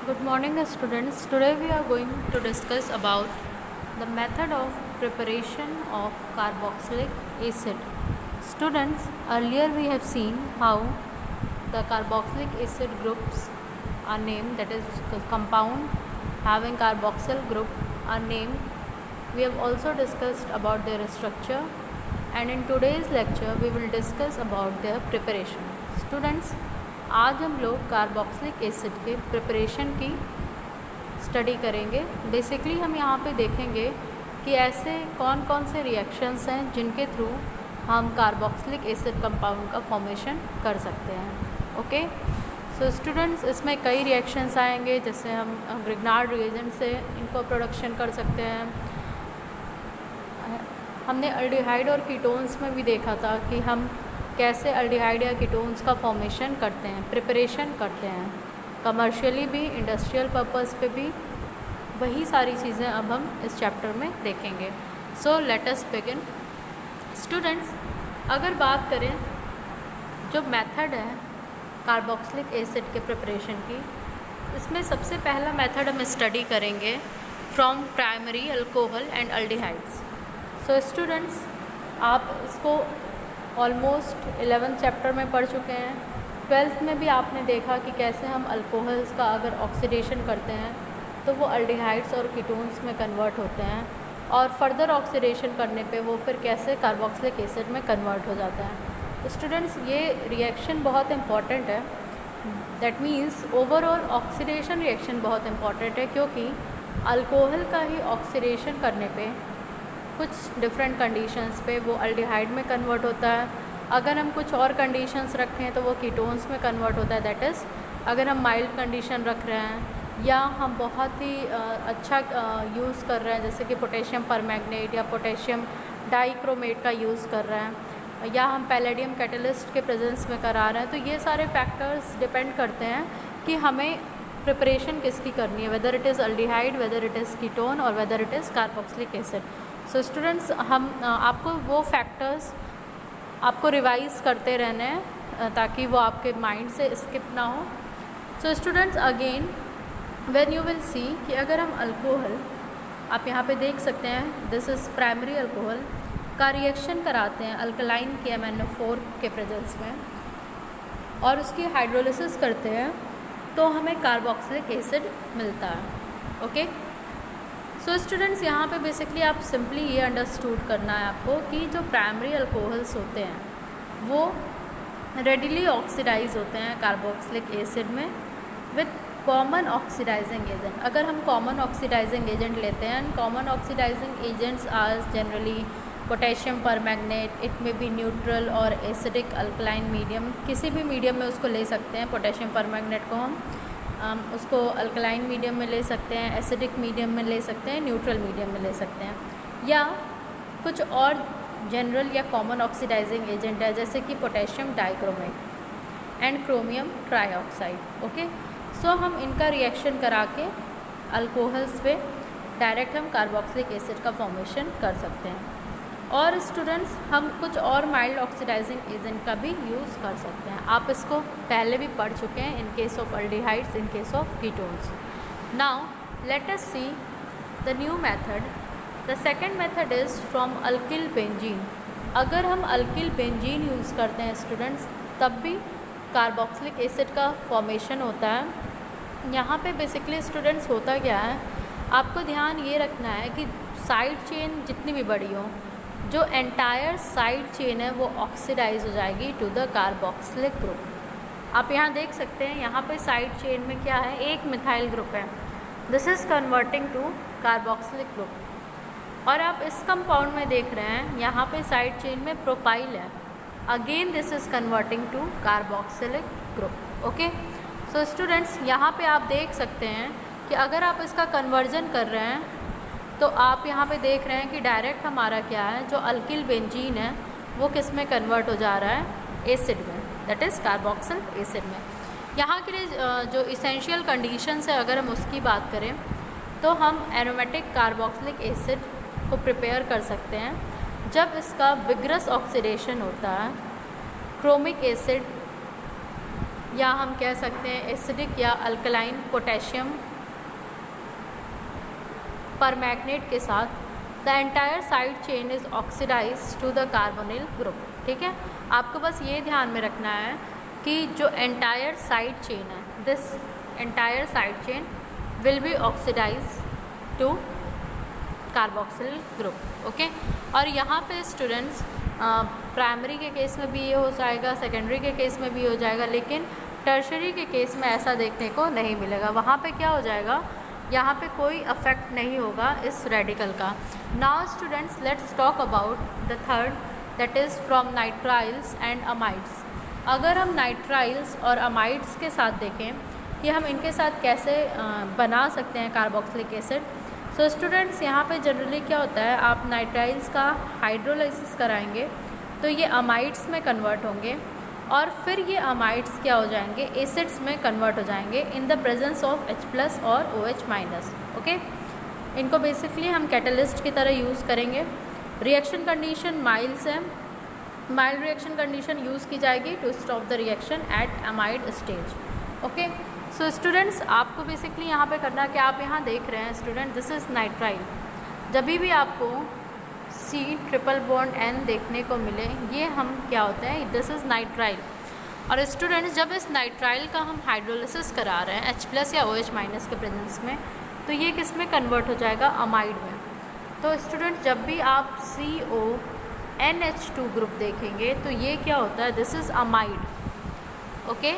Good morning, students. Today we are going to discuss about the method of preparation of carboxylic acid. Students, earlier we have seen how the carboxylic acid groups are named, that is, the compound having carboxyl group are named. We have also discussed about their structure, and in today's lecture we will discuss about their preparation. Students, आज हम लोग carboxylic acid के preparation की study करेंगे। Basically हम यहाँ पे देखेंगे कि ऐसे कौन कौन से रिएक्शंस हैं जिनके थ्रू हम कार्बोक्सिलिक एसिड कंपाउंड का फॉर्मेशन कर सकते हैं। ओके, सो स्टूडेंट्स, इसमें कई रिएक्शंस आएंगे, जैसे हम ग्रिग्नार्ड रिएजेंट से इनको प्रोडक्शन कर सकते हैं। हमने अल्डिहाइड और कीटोन्स में भी देखा था कि हम कैसे अल्डिहाइड या कीटोन्स का फॉर्मेशन करते हैं, प्रिपरेशन करते हैं, कमर्शियली भी, इंडस्ट्रियल पर्पस पे भी। वही सारी चीज़ें अब हम इस चैप्टर में देखेंगे। So let us begin. Students, अगर बात करें जो मेथड है कार्बोक्सिलिक एसिड के प्रिपरेशन की, इसमें सबसे पहला मेथड हम स्टडी करेंगे from primary alcohol and aldehydes. So students, आप इसको ऑलमोस्ट 11th चैप्टर में पढ़ चुके हैं। 12th में भी आपने देखा कि कैसे हम अल्कोहल्स का अगर ऑक्सीडेशन करते हैं तो वो अल्डिहाइड्स और कीटोन्स में कन्वर्ट होते हैं, और फर्दर ऑक्सीडेशन करने पे वो फिर कैसे कार्बोक्सिलिक एसिड में कन्वर्ट हो जाता है। तो स्टूडेंट्स, ये रिएक्शन बहुत इंपॉर्टेंट है। That means overall oxidation reaction बहुत इंपॉर्टेंट है, क्योंकि अल्कोहल का ही ऑक्सीडेशन करने पे कुछ डिफरेंट कंडीशंस पे वो अल्डिहाइड में कन्वर्ट होता है। अगर हम कुछ और कंडीशंस रखें तो वो कीटोन्स में कन्वर्ट होता है। दैट इज़, अगर हम माइल्ड कंडीशन रख रहे हैं या हम बहुत ही अच्छा यूज़ कर रहे हैं, जैसे कि पोटेशियम परमैंगनेट या पोटेशियम डाइक्रोमेट का यूज़ कर रहे हैं, या हम पैलेडियम कैटलिस्ट के प्रेजेंस में करा रहे हैं, तो ये सारे फैक्टर्स डिपेंड करते हैं कि हमें प्रिपरेशन किसकी करनी है, whether it is aldehyde, whether it is ketone, और whether it is carboxylic acid. So students, हम आपको वो फैक्टर्स आपको रिवाइज करते रहने हैं ताकि वो आपके माइंड से स्किप ना हो। So students, again when you will see कि अगर हम अल्कोहल, आप यहाँ पे देख सकते हैं, दिस इज़ प्राइमरी अल्कोहल का रिएक्शन कराते हैं अल्कलाइन KMnO4 के प्रेजेंस में, और उसकी हाइड्रोलिसिस करते हैं तो हमें कार्बोक्सिलिक एसिड मिलता है। ओके, सो स्टूडेंट्स, यहाँ पे बेसिकली आप सिंपली ये अंडरस्टूड करना है आपको कि जो प्राइमरी अल्कोहल्स होते हैं वो रेडिली ऑक्सीडाइज होते हैं कार्बोक्सिलिक एसिड में विथ कॉमन ऑक्सीडाइजिंग एजेंट। अगर हम कॉमन ऑक्सीडाइजिंग एजेंट लेते हैं, common oxidising agents are generally potassium permanganate, it may be neutral और एसिडिक अल्कलाइन मीडियम, किसी भी मीडियम में उसको ले सकते हैं। पोटेशियम परमैंगनेट को हम उसको अल्कलाइन मीडियम में ले सकते हैं, एसिडिक मीडियम में ले सकते हैं, न्यूट्रल मीडियम में ले सकते हैं, या कुछ और जनरल या कॉमन ऑक्सीडाइजिंग एजेंट है जैसे कि potassium dichromate and chromium trioxide. Okay, so हम इनका रिएक्शन करा के अल्कोहल्स पे डायरेक्ट हम कार्बोक्सिलिक एसिड का फॉर्मेशन कर सकते हैं। और स्टूडेंट्स, हम कुछ और माइल्ड ऑक्सीडाइजिंग एजेंट का भी यूज़ कर सकते हैं। आप इसको पहले भी पढ़ चुके हैं, in case of aldehydes, in case of ketones. Now let us see the new method. The second method is from alkyl benzene. अगर हम अल्किल बेंजीन यूज़ करते हैं स्टूडेंट्स, तब भी कार्बोक्सिलिक एसिड का फॉर्मेशन होता है। यहाँ पे बेसिकली स्टूडेंट्स होता क्या है, आपको ध्यान ये रखना है कि साइड चेन जितनी भी बड़ी हो, जो एंटायर साइड चेन है वो ऑक्सीडाइज हो जाएगी टू द कार्बोक्सिलिक ग्रुप। आप यहाँ देख सकते हैं, यहाँ पे साइड चेन में क्या है, एक मिथाइल ग्रुप है, this is converting to carboxylic group. और आप इस कंपाउंड में देख रहे हैं, यहाँ पे साइड चेन में प्रोपाइल है, again this is converting to carboxylic group. Okay, so students, यहाँ पे आप देख सकते हैं कि अगर आप इसका कन्वर्जन कर रहे हैं तो आप यहाँ पे देख रहे हैं कि डायरेक्ट हमारा क्या है, जो अल्किल बेंजीन है वो किस में कन्वर्ट हो जा रहा है, एसिड में, दैट इज़ कार्बोक्सिल एसिड में। यहाँ के लिए जो इसेंशियल कंडीशंस है, अगर हम उसकी बात करें तो हम एरोमेटिक कार्बोक्सिलिक एसिड को प्रिपेयर कर सकते हैं जब इसका विग्रस ऑक्सीडेशन होता है क्रोमिक एसिड या हम कह सकते हैं एसिडिक या अल्कलाइन पोटेशियम परमैंगनेट के साथ the entire side chain is oxidise to the carbonyl group. ठीक है, आपको बस ये ध्यान में रखना है कि जो एंटायर साइड चेन है, this entire side chain will be oxidise to carboxyl group. Okay, और यहाँ पे स्टूडेंट्स प्राइमरी के केस में भी ये हो जाएगा, सेकेंडरी के केस में भी हो जाएगा, लेकिन टर्शरी के केस में ऐसा देखने को नहीं मिलेगा। वहाँ पे क्या हो जाएगा, यहाँ पे कोई अफेक्ट नहीं होगा इस रेडिकल का। Now students let's talk about the third, that is from nitriles and amides. अगर हम नाइट्राइल्स और अमाइड्स के साथ देखें कि हम इनके साथ कैसे बना सकते हैं कार्बोक्सिलिक एसिड। सो स्टूडेंट्स यहाँ पे जनरली क्या होता है, आप नाइट्राइल्स का हाइड्रोलाइसिस कराएंगे तो ये अमाइड्स में कन्वर्ट होंगे और फिर ये अमाइड्स क्या हो जाएंगे, एसिड्स में कन्वर्ट हो जाएंगे in the presence of H+ और OH-। ओके, इनको बेसिकली हम कैटलिस्ट की तरह यूज़ करेंगे। रिएक्शन कंडीशन माइल्ड है, माइल्ड रिएक्शन कंडीशन यूज़ की जाएगी to stop the reaction at amide stage. Okay, so students आपको बेसिकली यहाँ पे करना कि आप यहाँ देख रहे हैं स्टूडेंट, दिस इज़ नाइट्राइल। जब भी आपको C∼N देखने को मिले, ये हम क्या होते हैं, दिस इज़ नाइट्राइल। और स्टूडेंट्स जब इस नाइट्राइल का हम हाइड्रोलिसिस करा रहे हैं H+ या OH- के प्रेजेंस में, तो ये किस में कन्वर्ट हो जाएगा, अमाइड में। तो स्टूडेंट जब भी आप CONH2 ग्रुप देखेंगे तो ये क्या होता है, दिस इज़ अमाइड। ओके,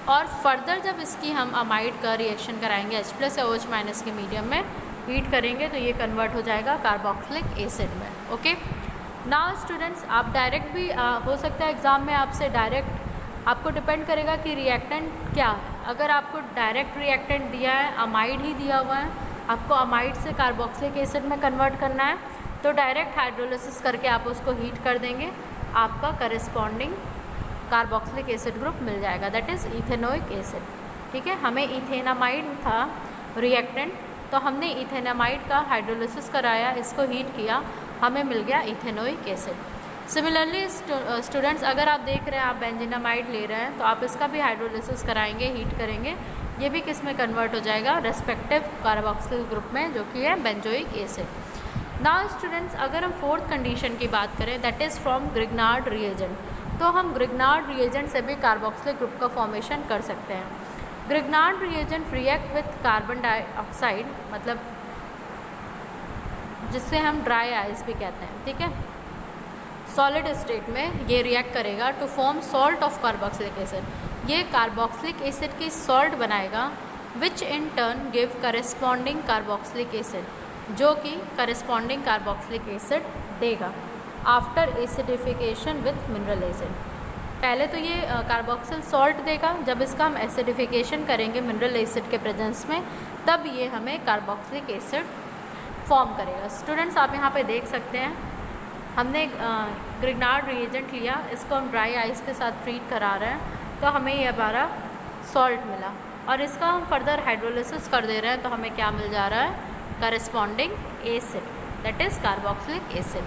और फर्दर जब इसकी हम अमाइड का रिएक्शन कराएंगे H+ या OH- के मीडियम में हीट करेंगे तो ये कन्वर्ट हो जाएगा कार्बोक्सिलिक एसिड में। ओके, नाउ स्टूडेंट्स आप डायरेक्ट भी हो सकता है एग्ज़ाम में आपसे डायरेक्ट, आपको डिपेंड करेगा कि रिएक्टेंट क्या है। अगर आपको डायरेक्ट रिएक्टेंट दिया है, अमाइड ही दिया हुआ है, आपको अमाइड से कार्बोक्सिलिक एसिड में कन्वर्ट करना है, तो डायरेक्ट हाइड्रोलिसिस करके आप उसको हीट कर देंगे, आपका करस्पॉन्डिंग कार्बोक्सिलिक एसिड ग्रुप मिल जाएगा, दैट इज़ इथेनोइक एसिड। ठीक है, हमें इथेनामाइड था रिएक्टेंट, तो हमने इथेनामाइड का हाइड्रोलिसिस कराया, इसको हीट किया, हमें मिल गया इथेनोइक एसिड। सिमिलरली स्टूडेंट्स अगर आप देख रहे हैं, आप बेंजीनामाइड ले रहे हैं, तो आप इसका भी हाइड्रोलिसिस कराएंगे, हीट करेंगे, ये भी किस में कन्वर्ट हो जाएगा, रेस्पेक्टिव कार्बोक्सिल ग्रुप में, जो कि है बेंजोइक एसिड। नाउ स्टूडेंट्स अगर हम फोर्थ कंडीशन की बात करें, that is from Grignard reagent, तो हम ग्रिग्नार्ड रिएजेंट से भी कार्बोक्सिलिक ग्रुप का फॉर्मेशन कर सकते हैं। Grignard reagent react with carbon dioxide, मतलब जिससे हम ड्राई आइस भी कहते हैं। ठीक है, सॉलिड स्टेट में ये रिएक्ट करेगा to form salt of carboxylic acid, ये कार्बोक्सिलिक एसिड की सॉल्ट बनाएगा, which in turn give corresponding carboxylic acid, जो कि करस्पॉन्डिंग कार्बोक्सिलिक एसिड देगा after acidification with mineral acid. पहले तो ये कार्बोक्सिल सॉल्ट देगा, जब इसका हम एसिडिफिकेशन करेंगे मिनरल एसिड के प्रेजेंस में, तब ये हमें कार्बोक्सिलिक एसिड फॉर्म करेगा। स्टूडेंट्स आप यहाँ पे देख सकते हैं, हमने ग्रिग्नार्ड रिएजेंट लिया, इसको हम ड्राई आइस के साथ ट्रीट करा रहे हैं, तो हमें ये हमारा सॉल्ट मिला, और इसका हम फर्दर हाइड्रोलिसिस कर दे रहे हैं, तो हमें क्या मिल जा रहा है, corresponding acid, that is carboxylic acid.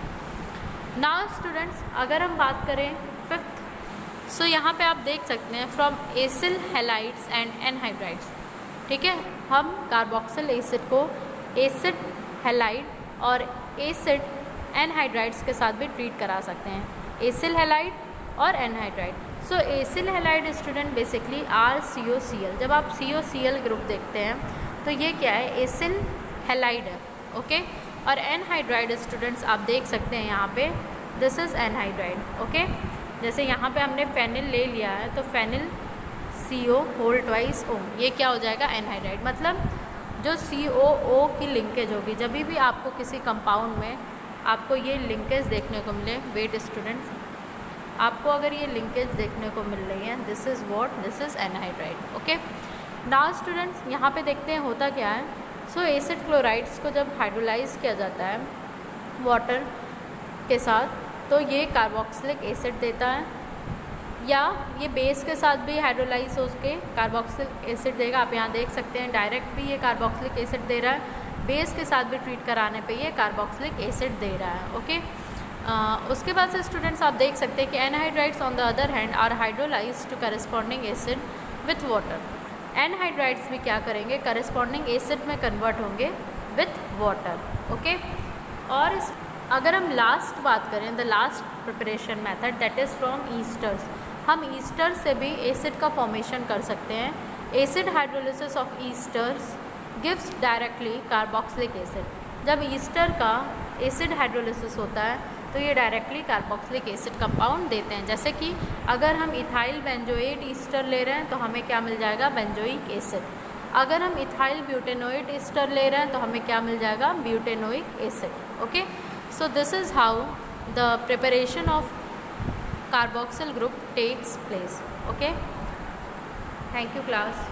Now students अगर हम बात करें फिफ्थ, सो यहाँ पे आप देख सकते हैं from acyl halides and anhydrides. ठीक है, हम कार्बोक्सिल एसिड को एसिड हैलाइड और एसिड एनहाइड्राइड्स के साथ भी ट्रीट करा सकते हैं, एसिल हैलाइड और anhydride. So acyl halide student basically RCOCl, जब आप COCl ग्रुप देखते हैं तो ये क्या है, एसिल हैलाइड है। ओके, और एनहाइड्राइड स्टूडेंट्स आप देख सकते हैं यहाँ पे, दिस इज़ एनहाइड्राइड। ओके, जैसे यहाँ पे हमने फेनिल ले लिया है, तो फेनिल CO2O, ये क्या हो जाएगा, एनहाइड्राइड। मतलब जो COO की लिंकेज होगी, जब भी आपको किसी कंपाउंड में आपको ये लिंकेज देखने को मिले, वेट स्टूडेंट्स, आपको अगर ये लिंकेज देखने को मिल रही है, this is what, this is anhydride. Okay, now students यहाँ पे देखते हैं होता क्या है। सो एसिड क्लोराइड्स को जब हाइड्रोलाइज किया जाता है वाटर के साथ, तो ये कार्बोक्सिलिक एसिड देता है, या ये बेस के साथ भी हाइड्रोलाइज हो के कार्बोक्सिलिक एसिड देगा। आप यहाँ देख सकते हैं डायरेक्ट भी ये कार्बोक्सिलिक एसिड दे रहा है, बेस के साथ भी ट्रीट कराने पे ये कार्बोक्सिलिक एसिड दे रहा है। ओके, उसके बाद से स्टूडेंट्स आप देख सकते हैं कि anhydrides on the other hand are hydrolyse to corresponding acid with water. Anhydrides भी क्या करेंगे, करस्पॉन्डिंग एसिड में कन्वर्ट होंगे विथ वाटर। ओके, और अगर हम लास्ट बात करें, the last preparation method that is from esters, हम ईस्टर से भी एसिड का फॉर्मेशन कर सकते हैं। Acid hydrolysis of esters gives directly carboxylic acid. जब ईस्टर का एसिड हाइड्रोलिसिस होता है तो ये डायरेक्टली कार्बोक्सिलिक एसिड कंपाउंड देते हैं। जैसे कि अगर हम इथाइल बेंजोएट ईस्टर ले रहे हैं तो हमें क्या मिल जाएगा, बेंजोइक एसिड। अगर हम इथाइल ब्यूटेनोइट ईस्टर ले रहे हैं तो हमें क्या मिल जाएगा, butanoic acid. Okay, so this is how the preparation of carboxyl group takes place. Okay, thank you class.